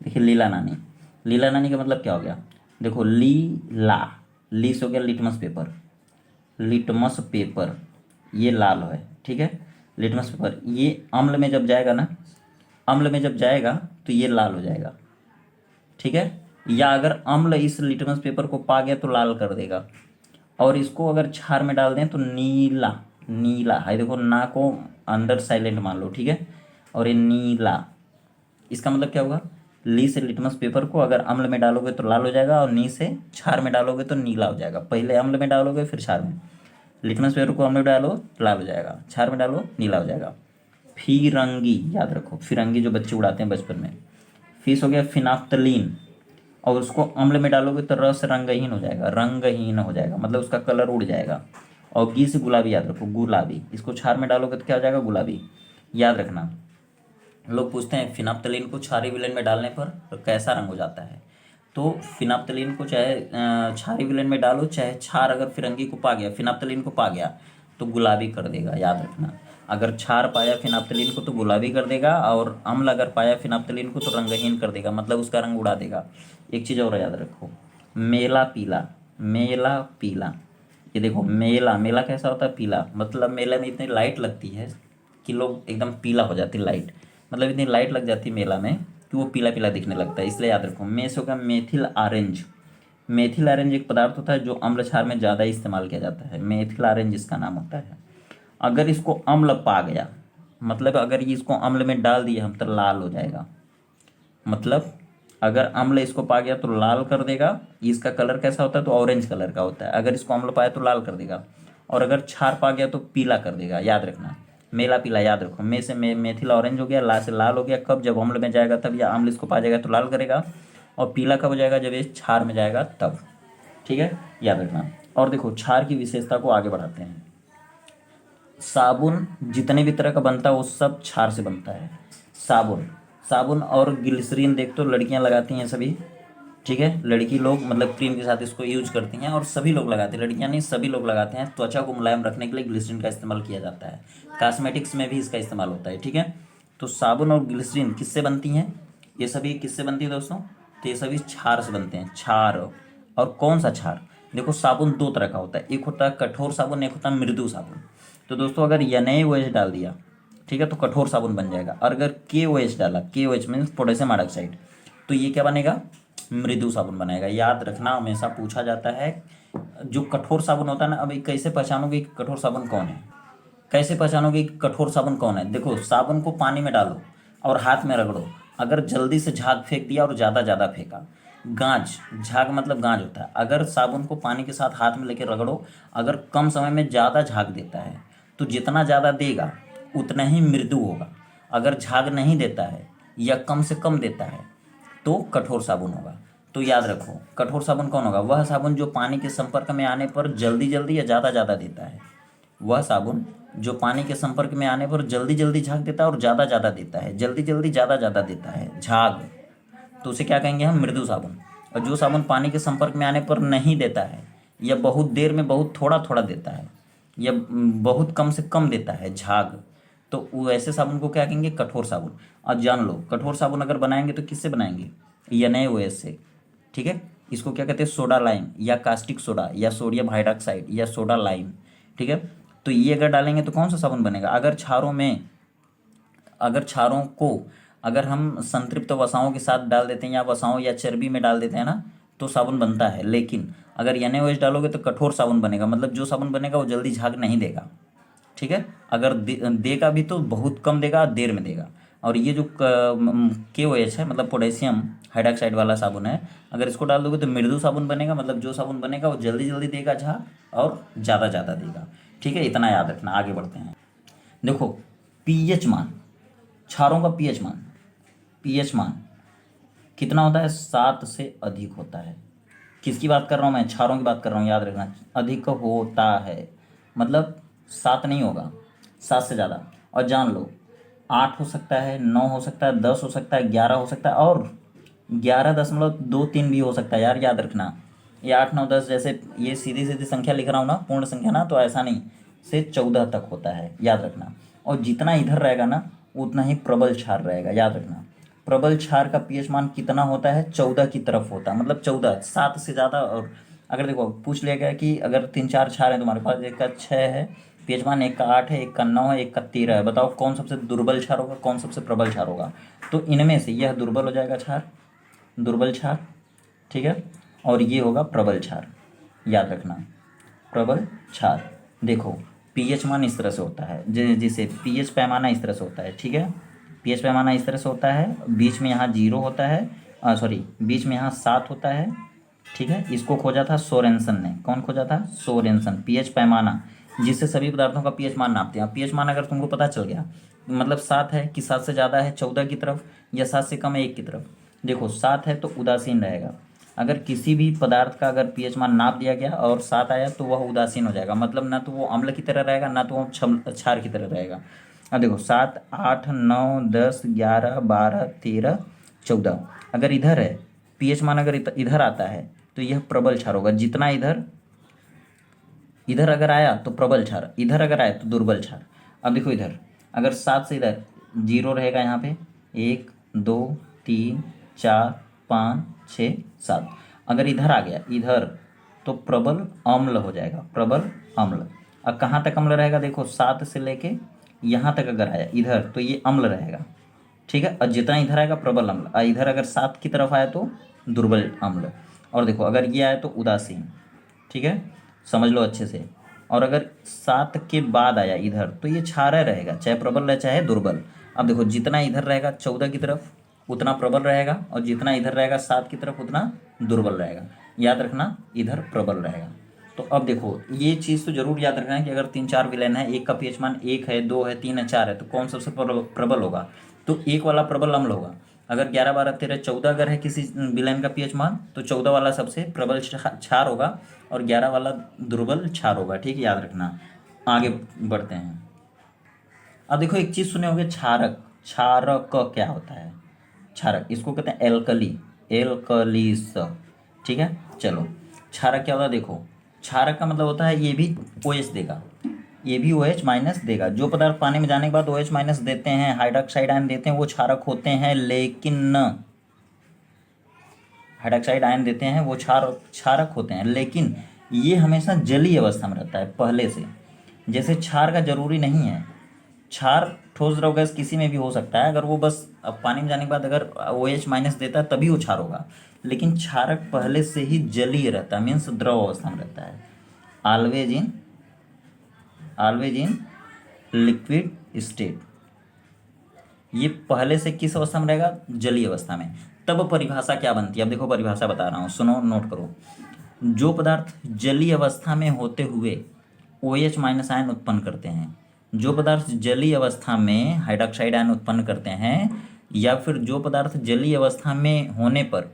देखिए लीला नानी, लीला नानी का मतलब क्या हो गया, देखो ली से हो गया लिटमस पेपर, लिटमस पेपर ये लाल है, ठीक है। लिटमस पेपर ये अम्ल में जब जाएगा ना, अम्ल में जब जाएगा तो ये लाल हो जाएगा, ठीक है। या अगर अम्ल इस लिटमस पेपर को पा गया तो लाल कर देगा, और इसको अगर क्षार में डाल दें तो नीला, नीला है, देखो ना को अंदर साइलेंट मान लो, ठीक है, और ये नीला, इसका मतलब क्या हुआ, ली से लिटमस पेपर को अगर अम्ल में डालोगे तो लाल हो जाएगा, और नी से क्षार में डालोगे तो नीला हो जाएगा। पहले अम्ल में डालोगे फिर क्षार में। लिटमस पेपर को अम्ल में डालो तो लाल हो जाएगा, क्षार में डालो नीला हो जाएगा। फिरंगी, याद रखो, फिरंगी जो बच्चे उड़ाते हैं बचपन में। फीस हो गया फिनाफ्थलीन, और उसको अम्ल में डालोगे तो रस रंगहीन हो जाएगा, रंगहीन हो जाएगा, मतलब उसका कलर उड़ जाएगा। और गी से गुलाबी, याद रखो, गुलाबी। इसको क्षार में डालोगे तो क्या हो जाएगा, गुलाबी। याद रखना। लोग पूछते हैं फिनाप्थलीन को क्षारीय विलयन में डालने पर तो कैसा रंग हो जाता है। तो फिनाप्थलीन को चाहे क्षारीय विलयन में डालो, चाहे क्षार अगर फिरंगी को पा गया, फिनाप्थलीन को पा गया तो गुलाबी कर देगा, याद रखना। अगर क्षार पाया फिनाप्थलीन को तो गुलाबी कर देगा, और अम्ल अगर पाया फिनाप्थलीन को तो रंगहीन कर देगा, मतलब उसका रंग उड़ा देगा। एक चीज़ और याद रखो, मेला पीला, मेला पीला। ये देखो मेला, मेला कैसा होता है, पीला, मतलब मेले में इतनी लाइट लगती है कि लोग एकदम पीला हो जाती है, लाइट, मतलब इतनी लाइट लग जाती है मेला में कि वो पीला पीला दिखने लगता है, इसलिए याद रखो। में से होगा मेथिल ऑरेंज। मेथिल ऑरेंज एक पदार्थ होता है जो अम्ल क्षार में ज़्यादा इस्तेमाल किया जाता है, मेथिल ऑरेंज इसका नाम होता है। अगर इसको अम्ल पा गया, मतलब अगर ये इसको अम्ल में डाल दिया हम तो लाल हो जाएगा, मतलब अगर अम्ल इसको पा गया तो लाल कर देगा। इसका कलर कैसा होता है, तो ऑरेंज कलर का होता है। अगर इसको अम्ल पाया तो लाल कर देगा, और अगर क्षार पा गया तो पीला कर देगा, याद रखना। मेला पीला, याद रखो। में से मेथिल ऑरेंज हो गया, ला से लाल हो गया, कब, जब अम्ल में जाएगा तब, या अम्ल इसको पा जाएगा तो लाल करेगा। और पीला कब हो जाएगा, जब ये क्षार में जाएगा तब। ठीक है, याद रखना। और देखो क्षार की विशेषता को आगे बढ़ाते हैं। साबुन जितने भी तरह का बनता है वो सब क्षार से बनता है। साबुन, साबुन और ग्लिसरीन देख तो लड़कियां लगाती हैं सभी, ठीक है। लड़की लोग मतलब क्रीम के साथ इसको यूज करती हैं, और सभी लोग लगाते हैं, लड़कियां नहीं सभी लोग लगाते हैं। त्वचा को मुलायम रखने के लिए ग्लिसरीन का इस्तेमाल किया जाता है। कॉस्मेटिक्स में भी इसका इस्तेमाल होता है, ठीक है। तो साबुन और ग्लिसरीन किससे बनती हैं, ये सभी किससे बनती है दोस्तों, तो ये सभी क्षार से बनते हैं, क्षार। और कौन सा क्षार, देखो साबुन दो तरह का होता है, एक होता है कठोर साबुन, एक होता है मृदु साबुन। तो दोस्तों अगर NaOH डाल दिया, ठीक है, तो कठोर साबुन बन जाएगा। और अगर KOH डाला, KOH मीन्स पोटेशियम हाइड्रोक्साइड, तो ये क्या बनेगा, मृदु साबुन बनाएगा। याद रखना, हमेशा पूछा जाता है। जो कठोर साबुन होता है ना, अभी कैसे पहचानोगे कि कठोर साबुन कौन है, कैसे पहचानोगे कि कठोर साबुन कौन है। देखो साबुन को पानी में डालो और हाथ में रगड़ो, अगर जल्दी से झाग फेंक दिया और ज़्यादा ज़्यादा फेंका, गाज, झाग मतलब गाज होता है। अगर साबुन को पानी के साथ हाथ में लेकर रगड़ो, अगर कम समय में ज़्यादा झाग देता है तो जितना ज़्यादा देगा उतना ही मृदु होगा। अगर झाग नहीं देता है या कम से कम देता है तो कठोर साबुन होगा। तो याद रखो, कठोर साबुन कौन होगा, वह साबुन जो पानी के संपर्क में आने पर जल्दी जल्दी या ज़्यादा ज़्यादा देता है। वह साबुन जो पानी के संपर्क में आने पर जल्दी जल्दी झाग देता है और ज़्यादा ज़्यादा देता है, जल्दी जल्दी ज़्यादा ज़्यादा देता है झाग, तो उसे क्या कहेंगे हम, मृदु साबुन। और जो साबुन पानी के संपर्क में आने पर नहीं देता है, या बहुत देर में बहुत थोड़ा थोड़ा देता है, या बहुत कम से कम देता है झाग, तो वो ऐसे साबुन को क्या कहेंगे, कठोर साबुन। और जान लो, कठोर साबुन अगर बनाएंगे तो किससे बनाएंगे, NaOH से, ठीक है। इसको क्या कहते हैं, सोडा लाइम, या कास्टिक सोडा, या सोडियम हाइड्रोक्साइड, या सोडा लाइम, ठीक है। तो ये अगर डालेंगे तो कौन सा साबुन बनेगा। अगर क्षारों में, अगर क्षारों को अगर हम संतृप्त वसाओं के साथ डाल देते हैं, या वसाओं या चर्बी में डाल देते हैं ना, तो साबुन बनता है। लेकिन अगर NaOH डालोगे तो कठोर साबुन बनेगा, मतलब जो साबुन बनेगा वो जल्दी झाग नहीं देगा, ठीक है। अगर देगा भी तो बहुत कम देगा, देर में देगा। और ये जो KOH है, मतलब पोटेशियम हाइड्रोक्साइड वाला साबुन है, अगर इसको डाल दोगे तो मृदु साबुन बनेगा, मतलब जो साबुन बनेगा वो जल्दी जल्दी देगा झाग और ज़्यादा ज़्यादा देगा, ठीक है। इतना याद रखना, आगे बढ़ते हैं। देखो पीएच मान, क्षारों का पीएच मान कितना होता है, 7 से अधिक होता है। किसकी बात कर रहा हूँ मैं, क्षारों की बात कर रहा हूँ, याद रखना, अधिक होता है, मतलब 7 नहीं होगा, 7 से ज़्यादा। और जान लो 8 हो सकता है, 9 हो सकता है, 10 हो सकता है, 11 हो सकता है, और 11.23 भी हो सकता है यार, याद रखना। ये 8 9 10 जैसे ये सीधी सीधी संख्या लिख रहा हूँ ना, पूर्ण संख्या ना, तो ऐसा नहीं, से 14 तक होता है, याद रखना। और जितना इधर रहेगा ना उतना ही प्रबल क्षार रहेगा, याद रखना। प्रबल क्षार का पीएच मान कितना होता है, 14 की तरफ होता है, मतलब 14, 7 से ज़्यादा। और अगर देखो पूछ लिया गया कि अगर 3 4 क्षार हैं तुम्हारे पास, एक का 6 है पीएच मान, एक का 8 है, एक का 9 है, एक का 13 है, बताओ कौन सबसे दुर्बल क्षार होगा, कौन सबसे प्रबल क्षार होगा। तो इनमें से यह दुर्बल हो जाएगा क्षार, दुर्बल क्षार, ठीक है। और ये होगा प्रबल क्षार, याद रखना, प्रबल क्षार। देखो पीएच मान इस तरह से होता है, जैसे पीएच पैमाना इस तरह से होता है, ठीक है। पीएच पैमाना इस तरह से होता है, बीच में यहाँ 0 होता है, सॉरी बीच में यहाँ 7 होता है, ठीक है। इसको खोजा था सोरेनसन ने। कौन खोजा था? सोरेनसन। पीएच पैमाना जिससे सभी पदार्थों का पीएच मान नापते हैं। पीएच मान अगर तुमको पता चल गया, मतलब 7 है कि 7 से ज़्यादा है 14 की तरफ, या 7 से कम है 1 की तरफ। देखो 7 है तो उदासीन रहेगा। अगर किसी भी पदार्थ का अगर पीएच मान नाप दिया गया और 7 आया तो वह उदासीन हो जाएगा, मतलब ना तो वो अम्ल की तरह रहेगा, ना तो वो क्षार की तरह रहेगा। अब देखो 7, 8, 9, 10, 11, 12, 13, 14 अगर इधर है, पीएच मान अगर इधर आता है तो यह प्रबल क्षार होगा। जितना इधर इधर अगर आया तो प्रबल क्षार, इधर अगर आया तो दुर्बल क्षार। अब देखो इधर अगर 7 से इधर 0 रहेगा, यहाँ पे 1, 2, 3, 4, 5, 6, 7। अगर इधर आ गया इधर तो प्रबल अम्ल हो जाएगा, प्रबल अम्ल। अब कहाँ तक अम्ल रहेगा? देखो 7 से लेके यहाँ तक अगर आया इधर तो ये अम्ल रहेगा, ठीक है। और जितना इधर आएगा प्रबल अम्ल, और इधर अगर 7 की तरफ आया तो दुर्बल अम्ल। और देखो अगर ये आया तो उदासीन, ठीक है, समझ लो अच्छे से। और अगर 7 के बाद आया इधर तो ये क्षारय रहेगा, चाहे प्रबल रहे चाहे दुर्बल। अब देखो जितना इधर रहेगा 14 की तरफ उतना प्रबल रहेगा, और जितना इधर रहेगा 7 की तरफ उतना दुर्बल रहेगा। याद रखना इधर प्रबल रहेगा। तो अब देखो ये चीज़ तो जरूर याद रखना है कि अगर 3-4 विलेन है, एक का पीएच मान 1 है, 2 है, 3 है, 4 है, तो कौन सबसे प्रबल होगा? तो 1 वाला प्रबल अम्ल होगा। अगर 11, 12, 13, 14 अगर है किसी विलेन का पीएच मान तो 14 वाला सबसे प्रबल क्षार होगा और 11 वाला दुर्बल क्षार होगा, ठीक है, याद रखना। आगे बढ़ते हैं। अब देखो एक चीज़ सुने होंगे, क्षारक। क्षारक क्या होता है? क्षारक इसको कहते हैं एल्कली, एल्कलीस, ठीक है। चलो क्षारक क्या होता है देखो। क्षारक का मतलब होता है ये भी OH देगा, ये भी OH माइनस देगा। जो पदार्थ पानी में जाने के बाद OH माइनस देते हैं, हाइड्रोक्साइड आयन देते हैं, वो क्षारक होते हैं। लेकिन हाइड्रोक्साइड आयन देते हैं वो क्षारक होते हैं, लेकिन ये हमेशा जलीय अवस्था में रहता है पहले से। जैसे क्षार का जरूरी नहीं है, क्षार ठोस द्रव गैस किसी में भी हो सकता है। अगर वो बस अब पानी में जाने के बाद अगर OH माइनस देता है तभी वो क्षार होगा, लेकिन क्षारक पहले से ही जलीय रहता है, मीन्स द्रव अवस्था में रहता है। Always in liquid state. ये पहले से किस अवस्था में रहेगा? जलीय अवस्था में। तब परिभाषा क्या बनती है? अब देखो परिभाषा बता रहा हूँ, सुनो, नोट करो। जो पदार्थ जलीय अवस्था में होते हुए OH माइनस आयन उत्पन्न करते हैं, जो पदार्थ जलीय अवस्था में हाइड्रोक्साइड आयन उत्पन्न करते हैं, या फिर जो पदार्थ जलीय अवस्था में होने पर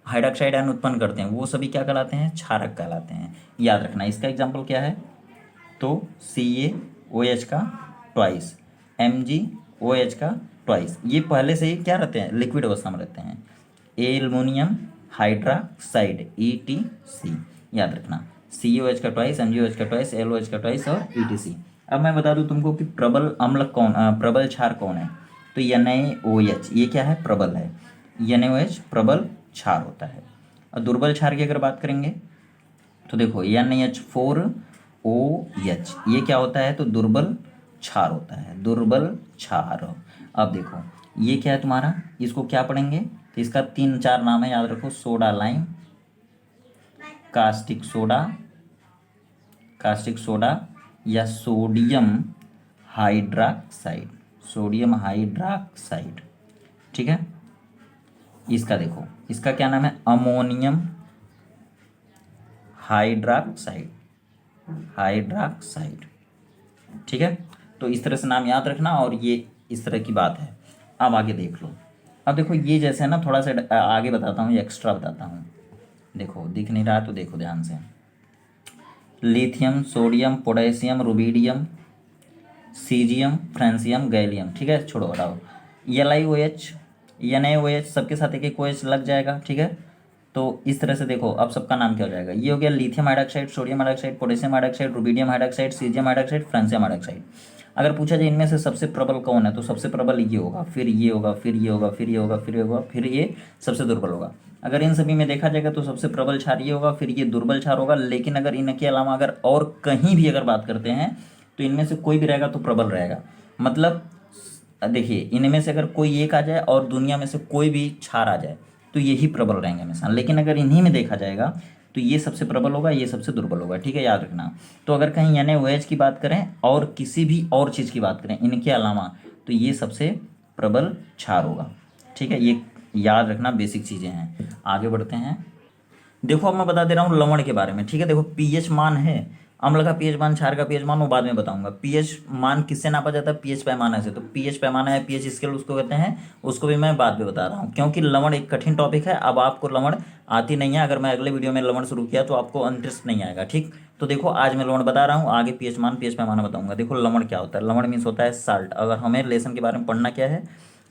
हाइड्रोक्साइड आयन उत्पन्न करते हैं, वो सभी क्या कहलाते हैं? क्षारक कहलाते हैं। याद रखना। इसका एग्जाम्पल क्या है? तो CaOH का ट्वाइस, MgOH का ट्वाइस, ये पहले से ही क्या रहते हैं? लिक्विड अवस्था में रहते हैं। एल्युमिनियम हाइड्रोक्साइड EtC, याद रखना। CaOH का ट्वाइस, MgOH का ट्वाइस, LOH का ट्वाइस और EtC। अब मैं बता दूं तुमको कि प्रबल अम्ल कौन, प्रबल क्षार कौन है? तो NaOH, ये क्या है? प्रबल है। NaOH प्रबल क्षार होता है। और दुर्बल क्षार की अगर बात करेंगे तो देखो NH4OH, ये क्या होता है? तो दुर्बल क्षार होता है, दुर्बल क्षार। अब देखो ये क्या है तुम्हारा, इसको क्या पढ़ेंगे? तो इसका 3-4 नाम है, याद रखो। सोडा लाइम, कास्टिक सोडा या सोडियम हाइड्रोक्साइड, सोडियम हाइड्रोक्साइड, ठीक है। इसका देखो, इसका क्या नाम है? अमोनियम हाइड्रोक्साइड, ठीक है। तो इस तरह से नाम याद रखना, और ये इस तरह की बात है। अब आगे देख लो। अब देखो ये जैसे है ना, थोड़ा सा आगे बताता हूँ, एक्स्ट्रा बताता हूँ। देखो दिख नहीं रहा तो देखो ध्यान से। Lithium, sodium, potassium, rubidium, caesium, francium, gallium, ठीक है, छोड़ो हटाओ। LiOH, NaOH, सबके साथ एक OH लग जाएगा, ठीक है। तो इस तरह से देखो अब सबका नाम क्या हो जाएगा? ये हो गया lithium hydroxide, sodium hydroxide, potassium hydroxide, rubidium hydroxide, caesium hydroxide, francium hydroxide. अगर पूछा जाए इनमें से सबसे प्रबल कौन है, तो सबसे प्रबल ये होगा, फिर ये होगा, फिर ये होगा, फिर ये होगा, फिर ये होगा, फिर ये सबसे दुर्बल होगा। अगर इन सभी में देखा जाएगा तो सबसे प्रबल क्षार ये होगा, फिर ये दुर्बल क्षार होगा। लेकिन अगर इनके अलावा अगर और कहीं भी अगर बात करते हैं तो इनमें से कोई भी रहेगा तो प्रबल रहेगा। मतलब देखिए इनमें से अगर कोई एक आ जाए और दुनिया में से कोई भी क्षार आ जाए तो यही प्रबल रहेंगे हमेशा। लेकिन अगर इन्हीं में देखा जाएगा तो ये सबसे प्रबल होगा, ये सबसे दुर्बल होगा, ठीक है, याद रखना। तो अगर कहीं NaOH की बात करें और किसी भी और चीज़ की बात करें इनके अलावा, तो ये सबसे प्रबल क्षार होगा। ठीक है, ये याद रखना, बेसिक चीज़ें हैं। आगे बढ़ते हैं। देखो अब मैं बता दे रहा हूँ लवण के बारे में। ठीक है, देखो पीएच मान है, अम्ल का पीएच मान, क्षार का पीएच मान वो बाद में बताऊंगा। पीएच मान किससे नापा जाता है? पीएच पैमाने से। तो पीएच पैमाना है, पीएच स्केल उसको कहते हैं, उसको भी मैं बाद में बता रहा हूँ, क्योंकि लवण एक कठिन टॉपिक है। अब आपको लवण आती नहीं है, अगर मैं अगले वीडियो में लवण शुरू किया तो आपको इंटरेस्ट नहीं आएगा। ठीक, तो देखो आज मैं लवण बता रहा हूँ, आगे पीएच मान पीएच पैमाना बताऊंगा। देखो लवण क्या होता है? लवण मीन्स होता है साल्ट। अगर हमें लेसन के बारे में पढ़ना क्या है,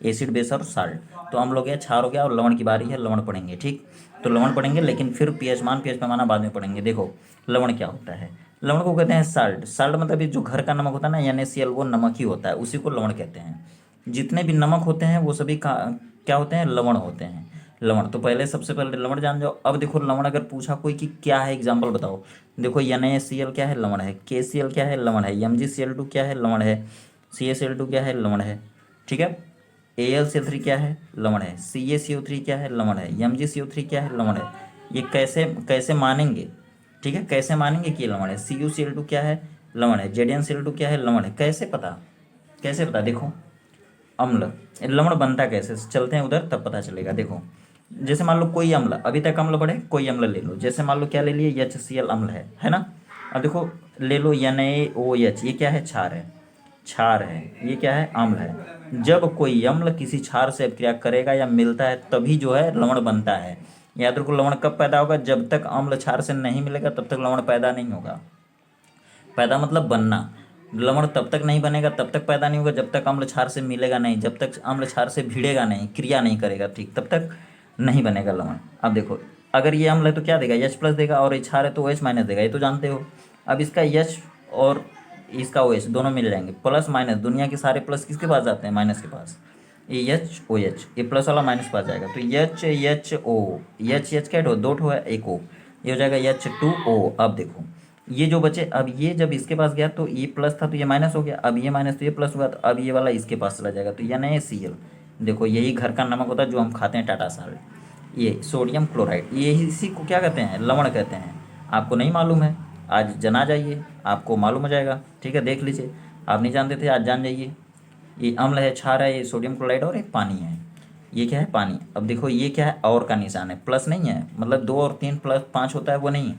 एसिड बेस और साल्ट। तो अम्ल हो गया, क्षार हो गया, और लवण की बारी है, लवण पढ़ेंगे। ठीक, तो लवण पढ़ेंगे, लेकिन फिर पीएच मान पीएच पैमाना बाद में पढ़ेंगे। देखो लवण क्या होता है? लवण को कहते हैं साल्ट। साल्ट मतलब ये जो घर का नमक होता है ना, NaCl, वो नमक ही होता है, उसी को लवण कहते हैं। जितने भी नमक होते हैं वो सभी क्या होते हैं? लवण होते हैं। लवण, तो पहले सबसे पहले लवण जान जाओ। अब देखो लवण अगर पूछा कोई कि क्या है, एग्जाम्पल बताओ। देखो NaCl क्या है? लवण है। KCl क्या है? लवण है। MgCl2 क्या है? लवण है। CaCl2 क्या है? लवण है। ठीक है, AlCl3 क्या है? लवण है। CaCO3 क्या है? लवण है। MgCO3 क्या है? लवण है। ये कैसे कैसे मानेंगे? ठीक है, कैसे मानेंगे कि ये लवण है? CuCl2 क्या है? लवण है। ZnCl2 क्या है? लवण है। कैसे पता? कैसे पता? देखो अम्ल, लवण बनता कैसे, चलते हैं उधर तब पता चलेगा। देखो जैसे मान लो कोई अम्ल, अभी तक अम्ल पढ़े, कोई अम्ल ले लो। जैसे मान लो क्या ले लिए? HCl अम्ल है ना। अब देखो ले लो NaOH, ये क्या है? क्षार है। क्षार है, ये क्या है? अम्ल है। जब कोई अम्ल किसी क्षार से अभिक्रिया करेगा या मिलता है तभी जो है लवण बनता है। याद रखो, लवण कब पैदा होगा? जब तक अम्ल क्षार से नहीं मिलेगा तब तक लवण पैदा नहीं होगा। पैदा मतलब बनना। लवण तब तक नहीं बनेगा, तब तक पैदा नहीं होगा जब तक अम्ल क्षार से मिलेगा नहीं, जब तक अम्ल क्षार से भिड़ेगा नहीं, क्रिया नहीं करेगा, ठीक, तब तक नहीं बनेगा लवण। अब देखो अगर ये अम्ल है तो क्या देगा? H+ देगा, और ये क्षार है तो OH- देगा, ये तो जानते हो। अब इसका H और इसका OH दोनों मिल जाएंगे, प्लस माइनस, दुनिया के सारे प्लस किसके पास जाते हैं? माइनस के पास। ये HOH, ये प्लस वाला माइनस पास जाएगा, तो HHO, H क्या है? दो ठो है, एक O, ये हो जाएगा H2O। अब देखो ये जो बचे, अब ये जब इसके पास गया तो ये प्लस था तो ये माइनस हो गया, अब ये माइनस तो ये प्लस हुआ, तो अब ये वाला इसके पास चला जाएगा, तो NaCl। देखो यही घर का नमक होता है जो हम खाते हैं, टाटा साल्ट। ये सोडियम क्लोराइड, ये इसी को क्या कहते हैं? लवण कहते हैं। आपको नहीं मालूम है, आज जना जाइए, आपको मालूम हो जाएगा। ठीक है, देख लीजिए, आप नहीं जानते थे, आज जान जाइए। ये अम्ल है, क्षार है, ये सोडियम क्लोराइड, और ये पानी है। ये क्या है? पानी। अब देखो ये क्या है? और का निशान है, प्लस नहीं है, मतलब 2 और 3 प्लस 5 होता है वो नहीं,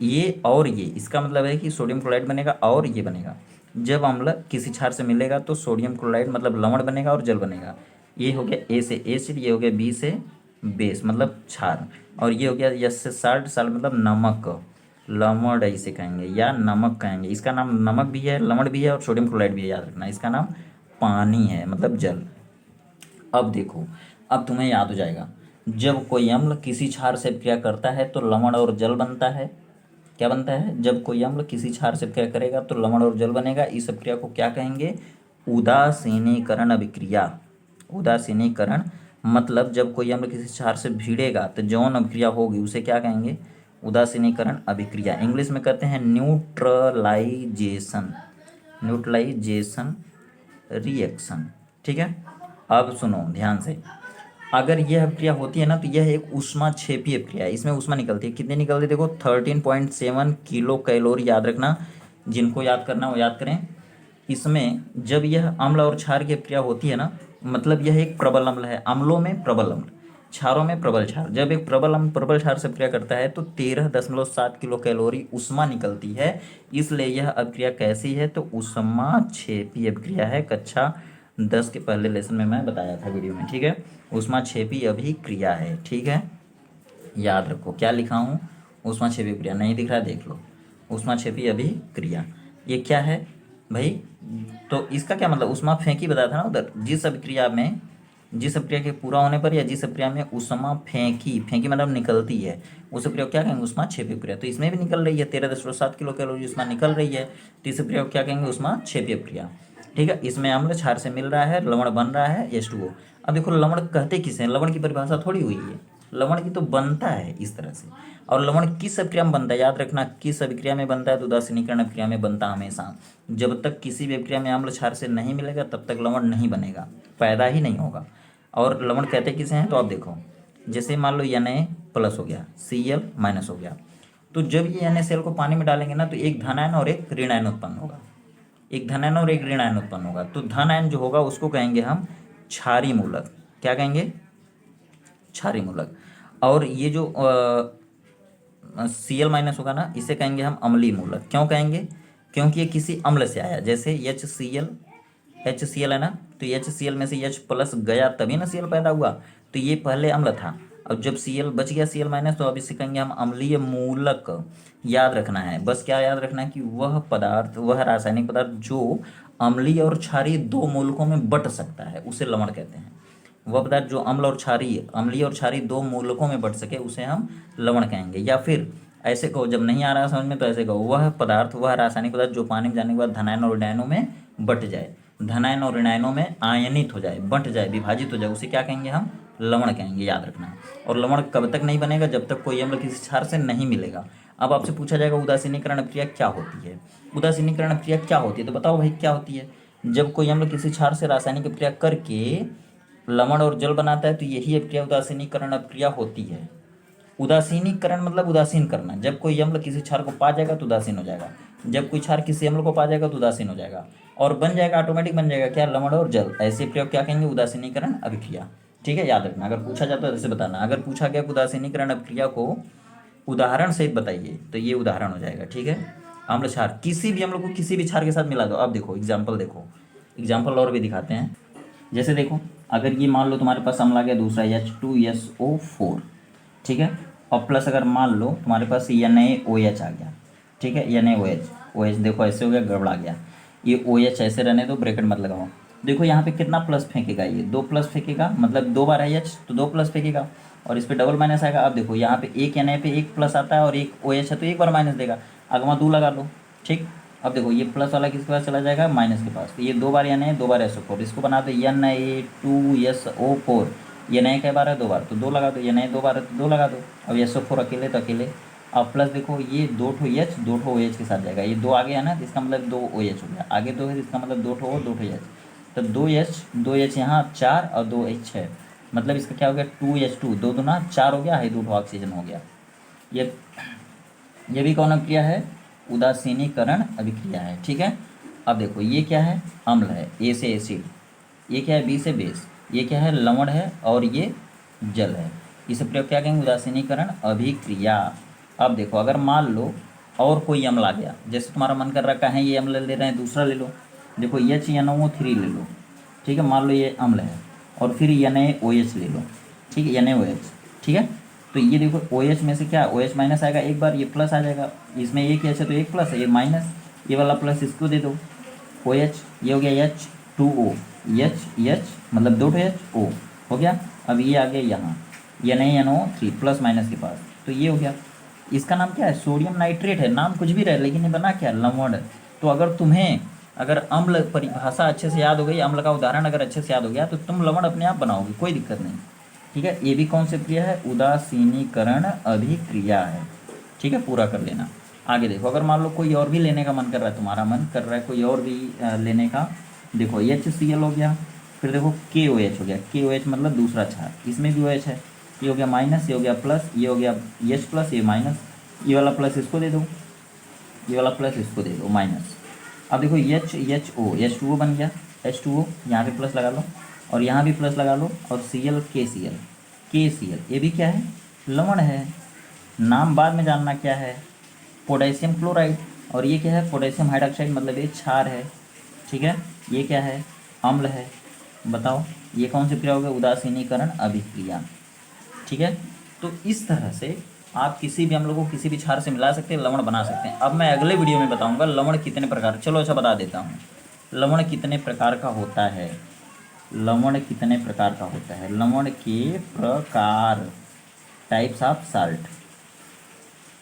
ये और ये, इसका मतलब है कि सोडियम क्लोराइड बनेगा और ये बनेगा। जब अम्ल किसी क्षार से मिलेगा तो सोडियम क्लोराइड मतलब लवण बनेगा और जल बनेगा। ये हो गया A से एसिड, ये हो गया B से बेस मतलब क्षार, और ये हो गया S से साल्ट, साल्ट मतलब नमक, लवण इसे कहेंगे या नमक कहेंगे। इसका नाम नमक भी है, लवण भी है, और सोडियम क्लोराइड भी है, याद रखना। इसका नाम पानी है, मतलब जल। अब देखो, अब तुम्हें याद हो जाएगा, जब कोई अम्ल किसी क्षार से क्रिया करता है तो लवण और जल बनता है। क्या बनता है? जब कोई अम्ल किसी क्षार से क्रिया करेगा तो लवण और जल बनेगा। इस अभिक्रिया को क्या कहेंगे? उदासीनीकरण अभिक्रिया। उदासीनीकरण मतलब जब कोई अम्ल किसी क्षार से भिड़ेगा तो जौन अभिक्रिया होगी उसे क्या कहेंगे? उदासीनीकरण अभिक्रिया। इंग्लिश में कहते हैं न्यूट्रलाइजेशन, न्यूट्रलाइजेशन रिएक्शन। ठीक है, अब सुनो ध्यान से, अगर यह अभिक्रिया होती है ना तो यह एक ऊष्माक्षेपी अभिक्रिया है। इसमें ऊष्मा निकलती है, कितनी निकलती है? देखो 13.7 किलो कैलोरी, याद रखना। जिनको याद करना वो याद करें। इसमें जब यह अम्ल और क्षार की अभिक्रिया होती है ना, मतलब यह एक प्रबल अम्ल है, अम्लों में प्रबल अम्ल, क्षारों में प्रबल क्षार। जब एक प्रबल अम्ल प्रबल क्षार से अभिक्रिया करता है तो 13.7 किलो कैलोरी ऊष्मा निकलती है। इसलिए यह अभिक्रिया कैसी है? तो ऊष्माक्षेपी अभिक्रिया है। कक्षा 10 के पहले लेसन में मैं बताया था वीडियो में। ठीक है, ऊष्माक्षेपी अभिक्रिया है। ठीक है, याद रखो क्या लिखा हूँ? ऊष्माक्षेपी अभिक्रिया। नहीं दिख रहा, देख लो, ऊष्माक्षेपी अभिक्रिया। ये क्या है भाई? तो इसका क्या मतलब? ऊष्मा फेंकी बताया था ना उधर। जिस अभिक्रिया में, जिस अभिक्रिया के पूरा होने पर या जिस अभिक्रिया में ऊष्मा फेंकी, फेंकी मतलब निकलती है, उस अभिक्रिया को क्या कहेंगे? ऊष्माक्षेपी अभिक्रिया। तो इसमें भी निकल रही है 13.7 किलो कैलोरी ऊष्मा निकल रही है, तो इस अभिक्रिया को क्या कहेंगे? ऊष्माक्षेपी अभिक्रिया। ठीक है, इसमें अम्ल क्षार से मिल रहा है, लवण बन रहा है, H2O। अब देखो लवण कहते किसे हैं? लवण की परिभाषा थोड़ी हुई है, लवण की तो बनता है इस तरह से। और लवण किस अभिक्रिया में बनता है? याद रखना, किस अभिक्रिया में बनता है? तो उदासीनीकरण अभिक्रिया में बनता हमेशा। जब तक किसी भी अभिक्रिया में अम्ल क्षार से नहीं मिलेगा तब तक लवण नहीं बनेगा, पैदा ही नहीं होगा। और लवण कहते किसे हैं? तो आप देखो, जैसे मान लो Na+ हो गया, Cl- हो गया, तो जब ये NaCl को पानी में डालेंगे ना तो एक धन आयन और एक ऋण आयन उत्पन्न होगा, एक धन आयन और एक ऋण आयन उत्पन्न होगा। तो धन आयन जो होगा उसको कहेंगे हम क्षारी मूलक, क्या कहेंगे, क्षारी मूलक। और ये जो Cl माइनस होगा ना, इसे कहेंगे हम अम्लीय मूलक। क्यों कहेंगे, क्योंकि ये किसी अम्ल से आया, जैसे HCl है ना, तो HCl में से H प्लस गया तभी ना Cl पैदा हुआ, तो ये पहले अम्ल था। अब जब Cl बच गया Cl माइनस, तो अब इसे कहेंगे हम अम्लीय मूलक। याद रखना है, बस क्या याद रखना है कि वह पदार्थ, वह रासायनिक पदार्थ जो अम्लीय और क्षारीय दो मूलकों में बट सकता है, उसे लवण कहते हैं। वह पदार्थ जो अम्लीय और क्षारीय दो मूलकों में बट सके, उसे हम लवण कहेंगे। या फिर ऐसे कहो, जब नहीं आ रहा समझ में तो ऐसे कहो, वह पदार्थ, वह रासायनिक पदार्थ जो पानी में जाने के बाद धनायन और ऋणायनों में बट जाए, धनायन और ऋणायनों में आयनित हो जाए, बट जाए, विभाजित हो जाए, उसे क्या कहेंगे हम, लवण कहेंगे। याद रखना है। और लवण कब तक नहीं बनेगा, जब तक कोई अम्ल किसी क्षार से नहीं मिलेगा। अब आपसे पूछा जाएगा उदासीनीकरण क्रिया क्या होती है। उदासीनीकरण क्रिया क्या होती है, तो बताओ भाई क्या होती है। जब कोई अम्ल किसी क्षार से रासायनिक क्रिया करके लवण और जल बनाता है, तो यही क्रिया उदासीनीकरण क्रिया होती है। उदासीनीकरण मतलब उदासीन करना। जब कोई अम्ल किसी क्षार को पा जाएगा तो उदासीन हो जाएगा, जब कोई क्षार किसी अम्ल को पा जाएगा तो उदासीन हो जाएगा, और बन जाएगा, ऑटोमेटिक बन जाएगा क्या, लवण और जल। ऐसे प्रयोग क्या कहेंगे, उदासीनीकरण अभिक्रिया। ठीक है, याद रखना। अगर पूछा जाता है ऐसे बताना। अगर पूछा गया उदासीनीकरण अभिक्रिया को उदाहरण सहित बताइए, तो ये उदाहरण हो जाएगा। ठीक है, अम्ल क्षार, किसी भी अम्ल को किसी भी क्षार के साथ मिला दो। अब देखो एग्जाम्पल, देखो एग्जाम्पल और भी दिखाते हैं। जैसे देखो, अगर ये मान लो तुम्हारे पास अम्ल आ गया दूसरा H2SO4, ठीक है, और प्लस अगर मान लो तुम्हारे पास NaOH आ गया, ठीक है, NaOH देखो ऐसे हो गया, गड़बड़ा गया। ये OH ऐसे रहने दो, ब्रैकेट मत लगाओ। देखो यहाँ पे कितना प्लस फेंकेगा, ये 2 प्लस फेंकेगा, मतलब 2 बार है H तो 2 प्लस फेंकेगा, और इस पे डबल माइनस आएगा। अब देखो यहाँ पे एक Na पे एक प्लस आता है और एक OH है, तो एक बार माइनस देगा, अगवा 2 लगा लो। ठीक, अब देखो ये प्लस वाला किसके पास चला जाएगा, माइनस के पास। तो ये 2 बार Na, 2 बार SO4, इसको बना दो Na2SO4। ये नए कई बार है, 2 बार, तो 2 लगा दो। ये नए 2 बार है तो 2 लगा दो। अब SO4 अकेले तो अकेले। अब प्लस देखो, ये 2 ठो H 2 ठो OH के साथ जाएगा, ये 2 आगे है ना, तो इसका मतलब 2 OH हो गया, आगे 2 है, इसका मतलब 2 ठो 2 ठो H, तो 2H यहाँ 4 और 2H है, मतलब इसका क्या हो गया, 2H2, 2 दूना 4 हो गया है, 2 ठो ऑक्सीजन हो गया। ये भी कौन अभिक्रिया है, उदासीनीकरण अभिक्रिया है। ठीक है, अब देखो ये क्या है, अम्ल है, A से एसिड, ये क्या है, B से बेस, ये क्या है, लवण है, और ये जल है। इस प्रयोग क्या कहेंगे, उदासीनीकरण अभिक्रिया। अब देखो, अगर मान लो और कोई अम्ल आ गया, जैसे तुम्हारा मन कर रखा है ये अम्ल ले रहे हैं, दूसरा ले लो। देखो HNO3 ले लो, ठीक है, मान लो ये अम्ल है, और फिर NaOH ले लो, ठीक है, NaOH, ठीक है। तो ये देखो OH में से क्या, OH माइनस आएगा एक बार, ये प्लस आ जाएगा, इसमें एक H है तो एक प्लस है, ये माइनस, ये वाला प्लस इसको दे दो, OH, ये हो गया H2O, H मतलब 2 HO हो गया। अब ये आ गया यहाँ NaNO3 प्लस माइनस के पास, तो ये हो गया। इसका नाम क्या है, सोडियम नाइट्रेट है, नाम कुछ भी रहे, लेकिन ये बना क्या, लवण। तो अगर तुम्हें, अगर अम्ल परिभाषा अच्छे से याद हो गई, अम्ल का उदाहरण अगर अच्छे से याद हो गया, तो तुम लवण अपने आप बनाओगे, कोई दिक्कत नहीं। ठीक है, ये भी कौन सी क्रिया है, उदासीनीकरण अभिक्रिया है। ठीक है, पूरा कर लेना। आगे देखो, अगर मान लो कोई और भी लेने का मन कर रहा है, तुम्हारा मन कर रहा है कोई और भी लेने का, देखो HCl हो गया, फिर देखो KOH हो गया, KOH मतलब दूसरा क्षार, इसमें भी OH है, ये हो गया माइनस, ये हो गया प्लस, ये हो गया H प्लस, ये माइनस, ये वाला प्लस इसको दे दो, ये वाला प्लस इसको दे दो, माइनस। अब देखो HO H2O बन गया, H2O यहाँ पे प्लस लगा लो, और यहाँ भी प्लस लगा लो, और Cl KCl, ये भी क्या है, लवण है। नाम बाद में जानना क्या है, पोटेशियम क्लोराइड, और ये क्या है, पोटेशियम हाइड्रोक्साइड, मतलब ये क्षार है। ठीक है, ये क्या है, अम्ल है। बताओ ये कौन सी क्रिया हो गई, उदासीनीकरण अभिक्रिया। ठीक है, तो इस तरह से आप किसी भी अम्ल को किसी भी क्षार से मिला सकते हैं, लवण बना सकते हैं। अब मैं अगले वीडियो में बताऊंगा लवण कितने प्रकार, चलो अच्छा बता देता हूँ, लवण कितने प्रकार का होता है, लवण कितने प्रकार का होता है, लवण के प्रकार, types of salt,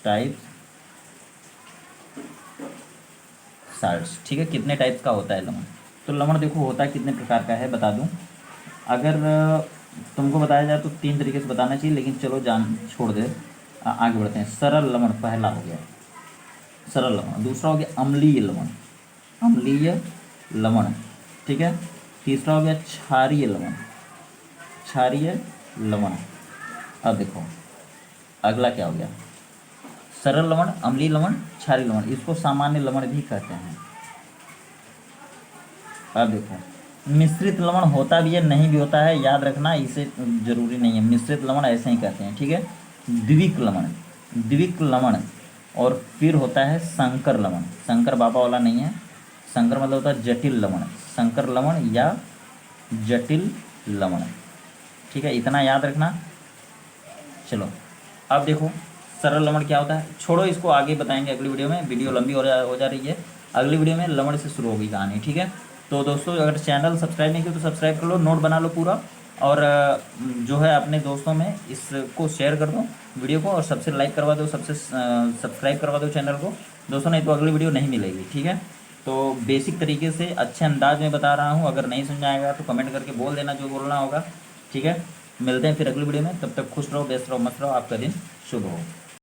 types salts. ठीक है, कितने टाइप्स का होता है लवण। तो लवण देखो होता है कितने प्रकार का है, बता दूं। अगर तुमको बताया जाए तो 3 तरीके से बताना चाहिए, लेकिन चलो जान छोड़ दे, आगे बढ़ते हैं। सरल लवण पहला हो गया, सरल लवण। दूसरा हो गया अम्लीय लवण, अम्लीय लवण। ठीक है, तीसरा हो गया क्षारीय लवण, क्षारीय लवण। अब देखो अगला क्या हो गया, सरल लवण, अम्लीय लवण, क्षारीय लवण, इसको सामान्य लवण भी कहते हैं। अब देखो मिश्रित लवण होता भी है, नहीं भी होता है, याद रखना, इसे जरूरी नहीं है। मिश्रित लवण ऐसे ही कहते हैं, ठीक है। द्विक लवण, द्विक लवण, और फिर होता है संकर लवण। संकर बाबा वाला नहीं है, संकर मतलब होता है जटिल लवण, संकर लवण या जटिल लवण, ठीक है, इतना याद रखना। चलो अब देखो सरल लवण क्या होता है, छोड़ो इसको, आगे बताएंगे अगली वीडियो में, वीडियो लंबी हो जा रही है। अगली वीडियो में लवण से शुरू होगी कहानी, ठीक है। तो दोस्तों अगर चैनल सब्सक्राइब नहीं किया तो सब्सक्राइब कर लो, नोट बना लो पूरा, और जो है अपने दोस्तों में इसको शेयर कर दो वीडियो को, और सबसे लाइक करवा दो, सबसे सब्सक्राइब करवा दो चैनल को दोस्तों, नहीं तो अगली वीडियो नहीं मिलेगी, ठीक है। तो बेसिक तरीके से अच्छे अंदाज में बता रहा हूँ, अगर नहीं समझ आएगा तो कमेंट करके बोल देना जो बोलना होगा, ठीक है। मिलते हैं फिर अगली वीडियो में, तब तक खुश रहो, व्यस्त रहो, मस्त रहो, आपका दिन शुभ हो।